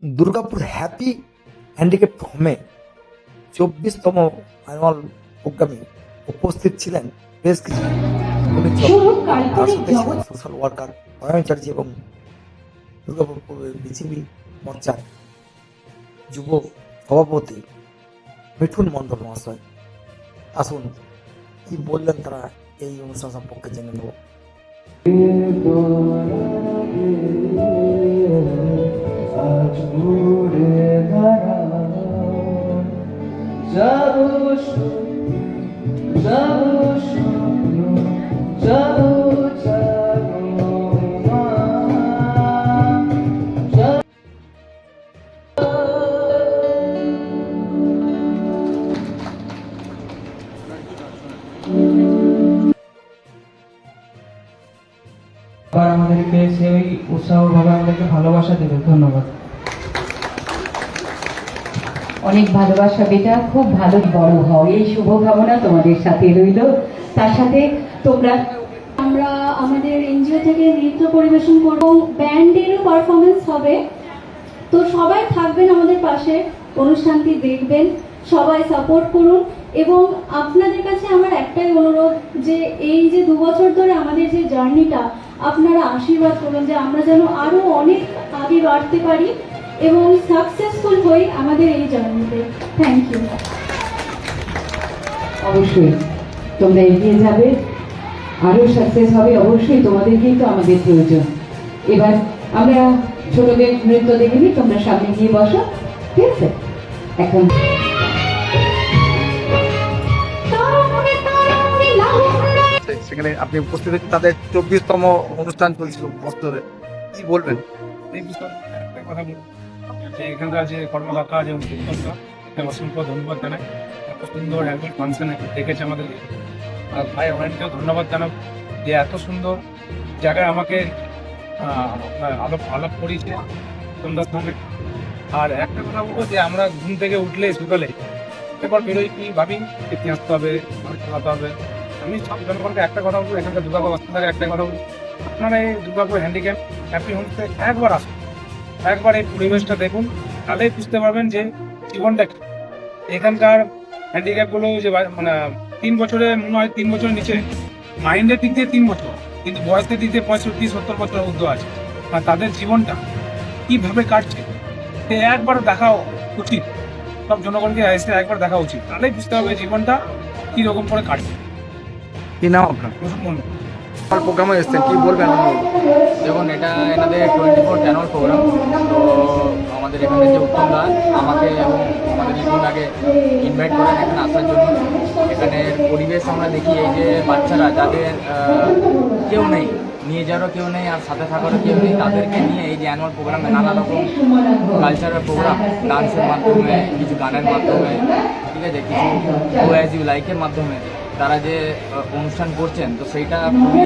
Durgapur happy handicap হোমে 24তম annual প্রোগ্রামে উপস্থিত ছিলেন বেশ কিছু গুণীজন। তার সাথে ছিলেন সোশ্যাল ওয়ার্কার অয়ন চ্যাটার্জি এবং দুর্গাপুর বিজেপি মোর্চার যুব সভাপতি মিঠুন মণ্ডল মহাশয়। আসুন কি বললেন তারা এই অনুষ্ঠান সম্পর্কে জেনে নেব। আমাদেরকে সেই উৎসাহ ভাবে আমাদেরকে ভালোবাসা দেবে। ধন্যবাদ। অনেক ভালোবাসা বেটা, খুব ভালো বড় হও, এই শুভকামনা তোমাদের সাথে রইল। তার সাথে তোমরা আমরা আমাদের এনজিও থেকে নৃত্য পরিবেশন করব, ব্যান্ডেরও পারফরমেন্স হবে। তো সবাই থাকবেন আমাদের পাশে, অনুষ্ঠানটি দেখবেন, সবাই সাপোর্ট করুন। এবং আপনাদের কাছে আমার একটাই অনুরোধ যে এই যে 2 বছর ধরে আমাদের যে জার্নিটা, আপনারা আশীর্বাদ করুন যে আমরা যেন আরো অনেক আগে বাড়তে পারি এবং সাকসেসফুল হই আমাদের এই জার্নিতে। Thank you. অবশ্যই তোমরা এগিয়ে যাবে, আরো সাকসেস হবে। অবশ্যই তোমাদেরকেই তো আমাদের প্রয়োজন। এবার আমরা ছোটদের নৃত্য দেখে নিই, তোমরা সামনে গিয়ে বসো, ঠিক আছে? এখন সেখানে আপনি উপস্থিত হয়েছেন, তাদের 24তম অনুষ্ঠান চলছিল বস্ত্রে, কি বলবেন? এই বিষয়ে একটা কথা বলবো যে এখানকার যে কর্মকর্তা যে উদ্যোক্তা, অসংখ্য ধন্যবাদ জানাই। এত সুন্দর অ্যানুয়াল ফাংশনে ডেকেছে আমাদেরকে। আর ভাই অনেককেও ধন্যবাদ জানাবো যে এত সুন্দর জায়গায় আমাকে আলাপ করিয়েছে সন্ধ্যার সঙ্গে। আর একটা কথা বলবো যে আমরা ঘুম থেকে উঠলে সকালে এবার বেরোই কি ভাবি খেতে আসতে হবে, খাওয়াতে হবে। আমি সব জনগণকে একটা কথা বলবো, এখানকার দুর্গাপুর বাসিন্দাকে একটা কথা বলবো, আপনারা এই দুর্গাপুর হ্যান্ডিক্যাপ হ্যাপি হোমসে একবার আসুন, একবার এই পরিবেশটা দেখুন, তাহলেই বুঝতে পারবেন যে জীবনটা কি। এখানকার হ্যান্ডিক্যাপগুলো যে মানে 3 বছরে মনে হয় 3 বছরের নিচে, মাইন্ডের দিক দিয়ে 3 বছর, কিন্তু বয়সের দিক দিয়ে 65-70 বছর ঊর্ধ্ব আছে। আর তাদের জীবনটা কিভাবে কাটছে সে একবার দেখা উচিত, সব জনগণকে এসে একবার দেখা উচিত, তাহলেই বুঝতে হবে জীবনটা কি রকম করে কাটছে। কি নাম আপনার? প্রোগ্রামে এসেছেন, কি বলবেন? দেখুন, এটা এনাদের 24th অ্যানুয়াল প্রোগ্রাম। তো আমাদের এখানে যে উত্তম দা আমাকে এবং আমাদের লিটুনাকে ইনভাইট করেন এখানে আসার জন্য। এখানের পরিবেশ আমরা দেখি, এই যে বাচ্চারা যাদের কেউ নেই, নিয়ে যাওয়ারও কেউ নেই আর সাথে থাকারও কেউ নেই, তাদেরকে নিয়ে এই যে অ্যানুয়াল প্রোগ্রামে নানা রকম কালচারাল প্রোগ্রাম, ডান্সের মাধ্যমে, কিছু গানের মাধ্যমে, ঠিক আছে, কিছু গো অ্যাজ ইউ লাইকের মাধ্যমে তারা যে অনুষ্ঠান করছেন, তো সেইটা খুবই